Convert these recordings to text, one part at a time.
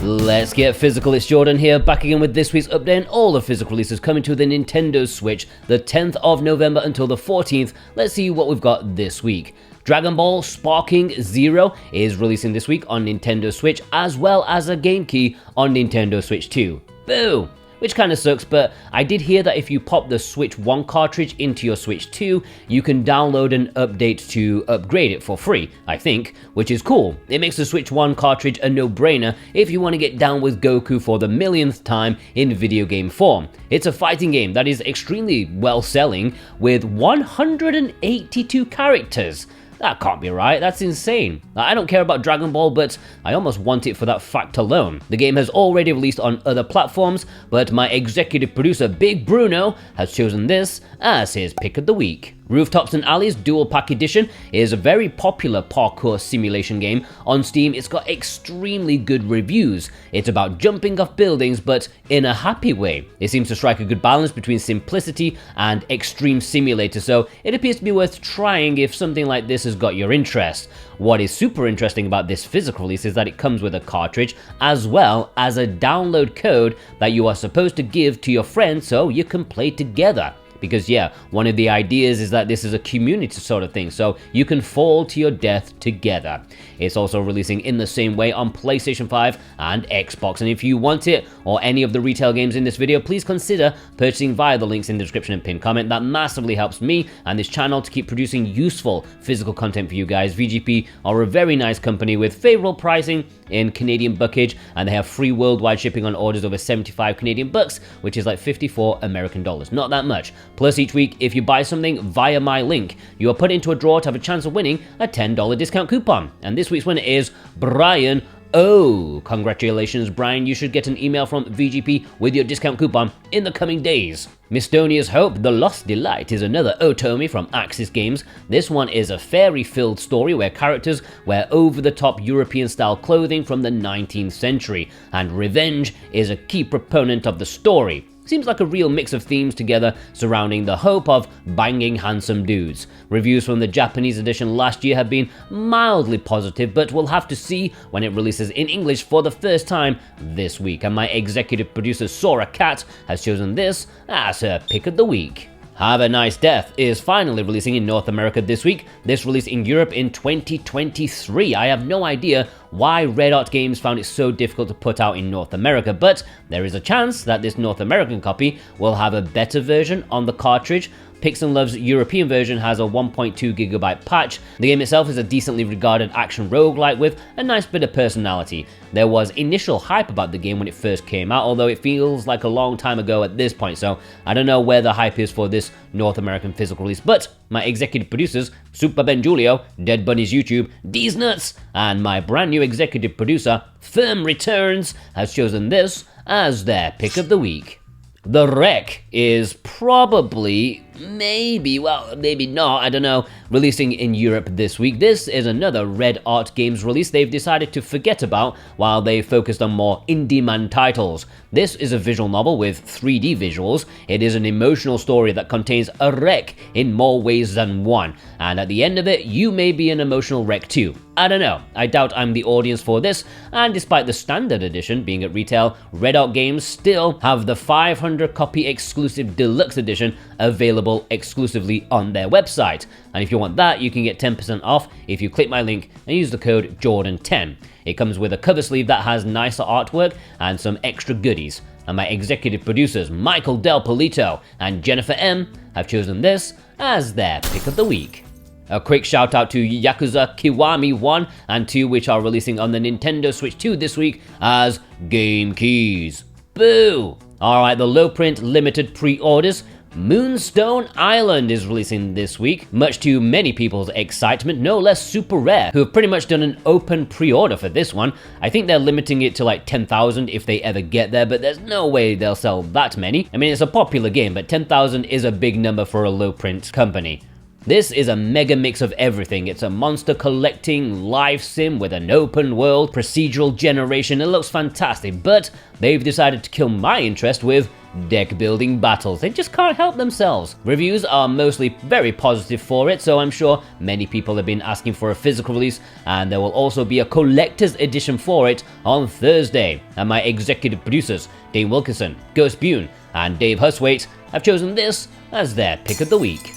Let's get physical. It's Jordan here, back again with this week's update and all the physical releases coming to the Nintendo Switch the 10th of November until the 14th. Let's see what we've got this week. Dragon Ball Sparking Zero is releasing this week on Nintendo Switch, as well as a game key on Nintendo Switch 2. Boo! Which kind of sucks, but I did hear that if you pop the Switch 1 cartridge into your Switch 2, you can download an update to upgrade it for free, I think, which is cool. It makes the Switch 1 cartridge a no-brainer if you want to get down with Goku for the millionth time in video game form. It's a fighting game that is extremely well-selling with 182 characters. That can't be right, that's insane. I don't care about Dragon Ball, but I almost want it for that fact alone. The game has already released on other platforms, but my executive producer Big Bruno has chosen this as his pick of the week. Rooftops and Alleys Dual Pack Edition is a very popular parkour simulation game. On Steam, it's got extremely good reviews. It's about jumping off buildings, but in a happy way. It seems to strike a good balance between simplicity and extreme simulator, so it appears to be worth trying if something like this has got your interest. What is super interesting about this physical release is that it comes with a cartridge, as well as a download code that you are supposed to give to your friends so you can play together. Because yeah, one of the ideas is that this is a community sort of thing, so you can fall to your death together. It's also releasing in the same way on PlayStation 5 and Xbox, and if you want it, or any of the retail games in this video, please consider purchasing via the links in the description and pinned comment. That massively helps me and this channel to keep producing useful physical content for you guys. VGP are a very nice company with favorable pricing in Canadian buckage, and they have free worldwide shipping on orders over 75 Canadian bucks, which is like 54 American dollars. Not that much. Plus, each week, if you buy something via my link, you are put into a draw to have a chance of winning a $10 discount coupon. And this week's winner is Brian O. Congratulations, Brian. You should get an email from VGP with your discount coupon in the coming days. Mistonia's Hope, The Lost Delight is another Otomi from Axis Games. This one is a fairy-filled story where characters wear over-the-top European-style clothing from the 19th century, and revenge is a key proponent of the story. Seems like a real mix of themes together surrounding the hope of banging handsome dudes. Reviews from the Japanese edition last year have been mildly positive, but we'll have to see when it releases in English for the first time this week. And my executive producer Sora Cat has chosen this as her pick of the week. Have a Nice Death is finally releasing in North America this week. This released in Europe in 2023. I have no idea why Red Art Games found it so difficult to put out in North America, but there is a chance that this North American copy will have a better version on the cartridge. Pixel Love's European version has a 1.2GB patch. The game itself is a decently regarded action roguelike with a nice bit of personality. There was initial hype about the game when it first came out, although it feels like a long time ago at this point, so I don't know where the hype is for this North American physical release, but my executive producers, Super Ben Julio, Dead Bunny's YouTube, D's Nuts, and my brand new executive producer, Firm Returns, has chosen this as their pick of the week. The Wreck is probably, maybe not, I don't know, releasing in Europe this week. This is another Red Art Games release they've decided to forget about while they focused on more indie man titles. This is a visual novel with 3D visuals. It is an emotional story that contains a wreck in more ways than one, and at the end of it, you may be an emotional wreck too. I don't know, I doubt I'm the audience for this, and despite the standard edition being at retail, Red Art Games still have the 500 copy exclusive deluxe edition available exclusively on their website. And if you want that, you can get 10% off if you click my link and use the code Jordan10. It comes with a cover sleeve that has nicer artwork and some extra goodies. And my executive producers Michael Del Polito and Jennifer M have chosen this as their pick of the week. A quick shout out to Yakuza Kiwami 1 and 2, which are releasing on the Nintendo Switch 2 this week as game keys. Boo! Alright, the low print limited pre-orders. Moonstone Island is releasing this week, much to many people's excitement. No less Super Rare, who have pretty much done an open pre-order for this one. I think they're limiting it to like 10,000 if they ever get there, but there's no way they'll sell that many. I mean, it's a popular game, but 10,000 is a big number for a low print company. This is a mega mix of everything. It's a monster collecting life sim with an open world, procedural generation. It looks fantastic, but they've decided to kill my interest with deck building battles. They just can't help themselves. Reviews are mostly very positive for it, so I'm sure many people have been asking for a physical release, and there will also be a collector's edition for it on Thursday. And my executive producers, Dane Wilkinson, Ghost Bune, and Dave Huswaite, have chosen this as their pick of the week.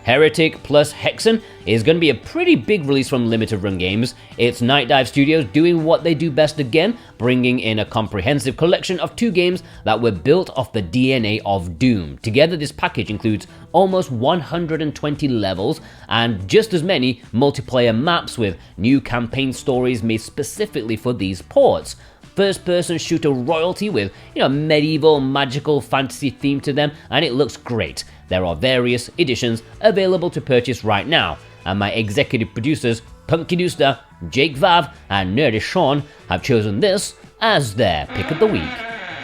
Heretic plus Hexen is going to be a pretty big release from Limited Run Games. It's Night Dive Studios doing what they do best again, bringing in a comprehensive collection of 2 games that were built off the DNA of Doom. Together, this package includes almost 120 levels and just as many multiplayer maps with new campaign stories made specifically for these ports. First-person shooter royalty with, medieval, magical, fantasy theme to them, and it looks great. There are various editions available to purchase right now, and my executive producers, Punky Dooster, Jake Vav, and Nerdy Sean have chosen this as their pick of the week.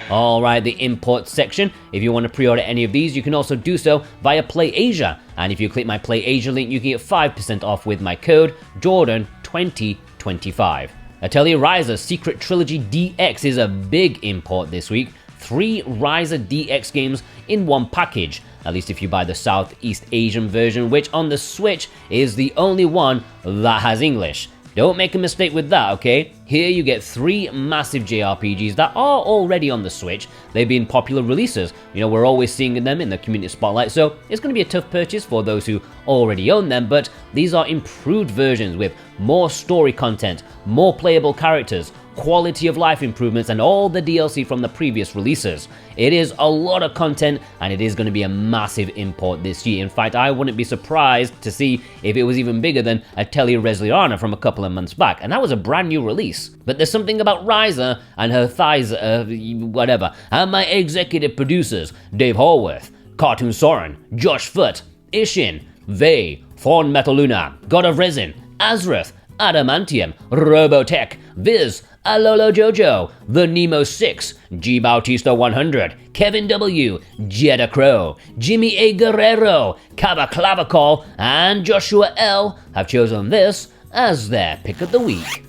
Alright, the import section. If you want to pre-order any of these, you can also do so via PlayAsia, and if you click my PlayAsia link, you can get 5% off with my code Jordan2025. Atelier Ryza Secret Trilogy DX is a big import this week. 3 Ryza DX games in one package, at least if you buy the Southeast Asian version, which on the Switch is the only one that has English. Don't make a mistake with that, okay? Here you get 3 massive JRPGs that are already on the Switch. They've been popular releases. We're always seeing them in the community spotlight, so it's going to be a tough purchase for those who already own them, but these are improved versions with more story content, more playable characters, quality of life improvements, and all the DLC from the previous releases. It is a lot of content, and it is going to be a massive import this year. In fact, I wouldn't be surprised to see if it was even bigger than Atelier Resliana from a couple of months back, and that was a brand new release. But there's something about Ryza and her thighs, whatever, and my executive producers, Dave Horworth, Cartoon Soren, Josh Foote, Ishin, Vey, Thorn Metaluna, God of Resin, Azrath, Adamantium, Robotech, Viz, Alolo Jojo, The Nemo 6, G Bautista 100, Kevin W, Jeddah Crow, Jimmy A. Guerrero, Cava Clavacol, and Joshua L have chosen this as their pick of the week.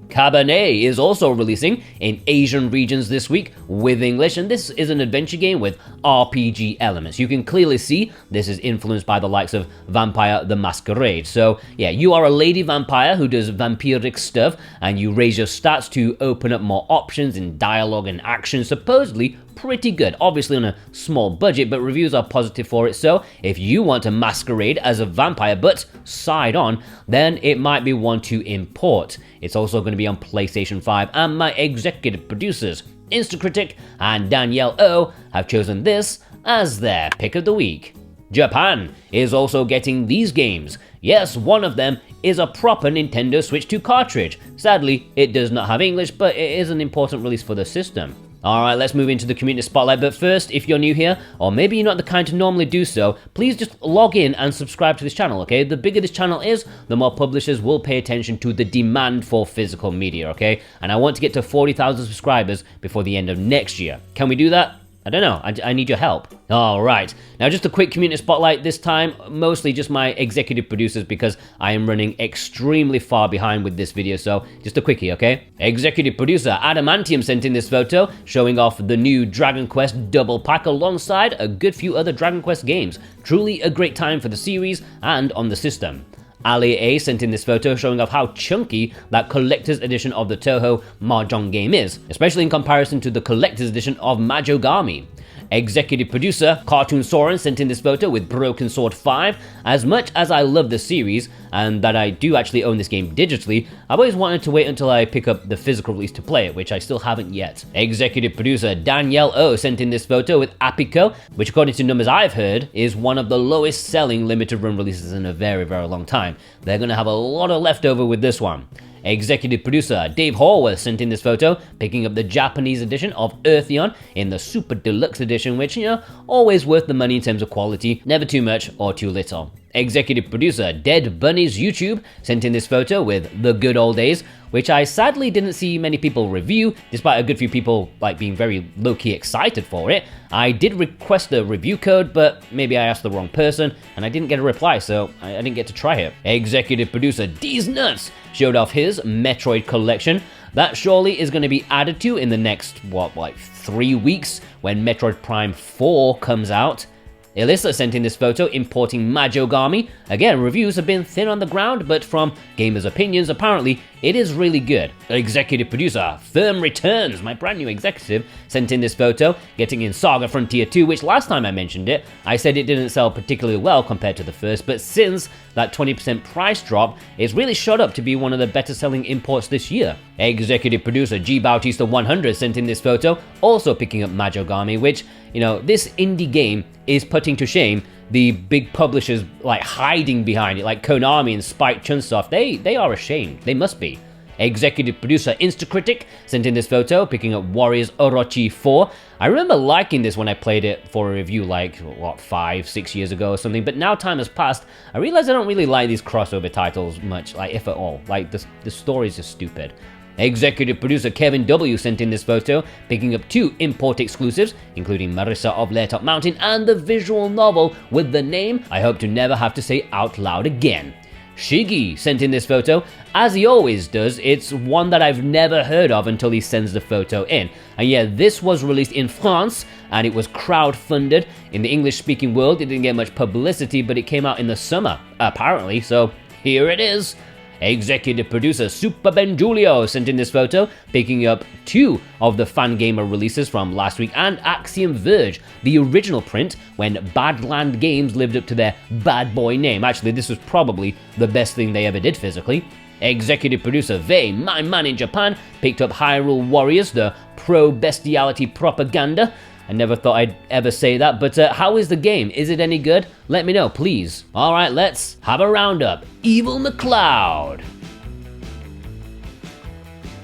Cabernet is also releasing in Asian regions this week with English, and this is an adventure game with RPG elements. You can clearly see this is influenced by the likes of Vampire the Masquerade. So yeah, you are a lady vampire who does vampiric stuff, and you raise your stats to open up more options in dialogue and action. Supposedly pretty good, obviously on a small budget, but reviews are positive for it. So if you want to masquerade as a vampire but side on, then it might be one to import. It's also going to be on PlayStation 5, and my executive producers, Instacritic and Danielle O, have chosen this as their pick of the week. Japan is also getting these games. Yes, one of them is a proper Nintendo Switch 2 cartridge. Sadly, it does not have English, but it is an important release for the system. Alright, let's move into the community spotlight, but first, if you're new here, or maybe you're not the kind to normally do so, please just log in and subscribe to this channel, okay? The bigger this channel is, the more publishers will pay attention to the demand for physical media, okay? And I want to get to 40,000 subscribers before the end of next year. Can we do that? I don't know, I need your help. Alright, now just a quick community spotlight this time, mostly just my executive producers because I am running extremely far behind with this video, so just a quickie, okay? Executive producer Adamantium sent in this photo showing off the new Dragon Quest double pack alongside a good few other Dragon Quest games. Truly a great time for the series and on the system. Ali A sent in this photo showing off how chunky that collector's edition of the Toho Mahjong game is, especially in comparison to the collector's edition of Majogami. Executive producer Cartoon Soren sent in this photo with Broken Sword 5. As much as I love the series, and that I do actually own this game digitally, I've always wanted to wait until I pick up the physical release to play it, which I still haven't yet. Executive producer Danielle O sent in this photo with Apico, which according to numbers I've heard, is one of the lowest selling limited run releases in a very, very long time. They're gonna have a lot of leftover with this one. Executive producer Dave Horworth sent in this photo, picking up the Japanese edition of Eartheon in the Super Deluxe edition, which, always worth the money in terms of quality, never too much or too little. Executive producer Dead Bunny's YouTube sent in this photo with The Good Old Days, which I sadly didn't see many people review, despite a good few people being very low-key excited for it. I did request a review code, but maybe I asked the wrong person, and I didn't get a reply, so I didn't get to try it. Executive producer D's Nuts showed off his Metroid collection, That surely is going to be added to in the next, like 3 weeks when Metroid Prime 4 comes out. Elissa sent in this photo importing Majogami. Again, reviews have been thin on the ground, but from gamers' opinions, apparently it is really good. Executive producer Firm Returns, my brand new executive, sent in this photo, getting in Saga Frontier 2, which last time I mentioned it, I said it didn't sell particularly well compared to the first, but since that 20% price drop, it's really shot up to be one of the better selling imports this year. Executive producer G Bautista 100 sent in this photo, also picking up Majogami, which, you know, this indie game is putting to shame the big publishers like hiding behind it, like Konami and Spike Chunsoft. They are ashamed. They must be. Executive producer Instacritic sent in this photo, picking up Warriors Orochi 4. I remember liking this when I played it for a review like, what, 5-6 years ago or something, but now time has passed, I realize I don't really like these crossover titles much, like if at all. Like, the story's just stupid. Executive producer Kevin W sent in this photo, picking up 2 import exclusives, including Marissa of Laytop Mountain and the visual novel with the name I hope to never have to say out loud again. Shiggy sent in this photo. As he always does, it's one that I've never heard of until he sends the photo in. And yeah, this was released in France, and it was crowdfunded. In the English-speaking world, it didn't get much publicity, but it came out in the summer, apparently, so here it is. Executive producer Super Benjulio sent in this photo, picking up 2 of the Fangamer releases from last week and Axiom Verge, the original print when Badland Games lived up to their bad boy name. Actually, this was probably the best thing they ever did physically. Executive producer Vei, my man in Japan, picked up Hyrule Warriors, the pro-bestiality propaganda. I never thought I'd ever say that, but how is the game? Is it any good? Let me know, please. Alright, let's have a roundup. Evil McLeod.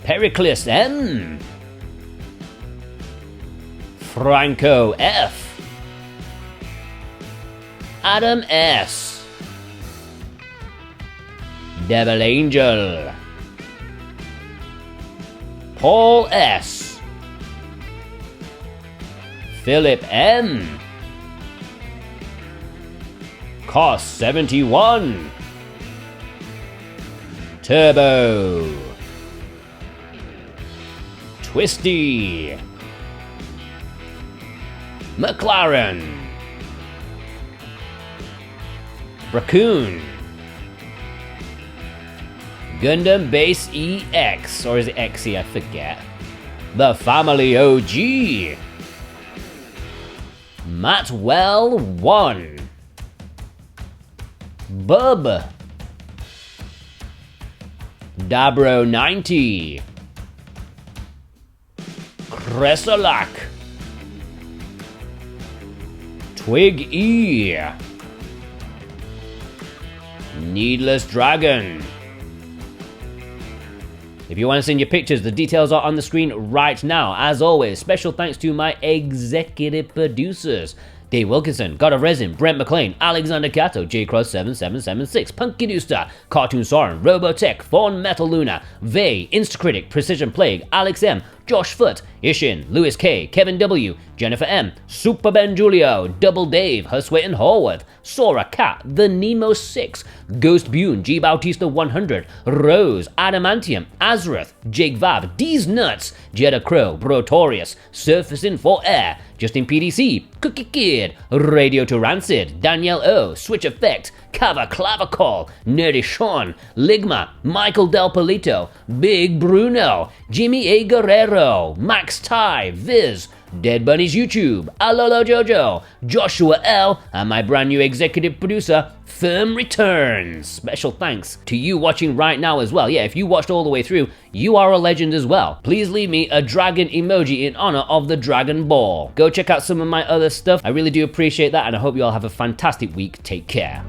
Pericles M. Franco F. Adam S. Devil Angel. Paul S. Philip M. Cost 71. Turbo. Twisty. McLaren. Raccoon. Gundam Base EX, or is it XE? I forget. The Family OG. Mattwell 1. Bub. Dabro 90. Kresolak. Twig E. Needless Dragon. If you want to send your pictures, the details are on the screen right now. As always, special thanks to my executive producers. Dave Wilkinson, God of Resin, Brent McLean, Alexander Cato, JCross7776, Punky Dooster, Cartoon Soren, Robotech, Fawn Metal Luna, Vey, Instacritic, Precision Plague, Alex M, Josh Foot, Ishin, Lewis K, Kevin W, Jennifer M, Super Benjulio, Double Dave, Husway and Horworth, Sora Cat, The Nemo 6, Ghost Bune, G Bautista 100, Rose, Adamantium, Azrath, Jake Vav, D's Nuts, Jeddah Crow, Brotorius, Surfacing for Air, Justin PDC, Cookie Kid, Radio to Rancid, Danielle O, Switch Effect, Cava Clavicol, Nerdy Sean, Ligma, Michael Del Polito, Big Bruno, Jimmy A. Guerrero, Max Ty, Viz, Dead Bunny's YouTube, Alolo Jojo, Joshua L, and my brand new executive producer, Firm Returns. Special thanks to you watching right now as well. Yeah, if you watched all the way through, you are a legend as well. Please leave me a dragon emoji in honor of the Dragon Ball. Go check out some of my other stuff. I really do appreciate that, and I hope you all have a fantastic week. Take care.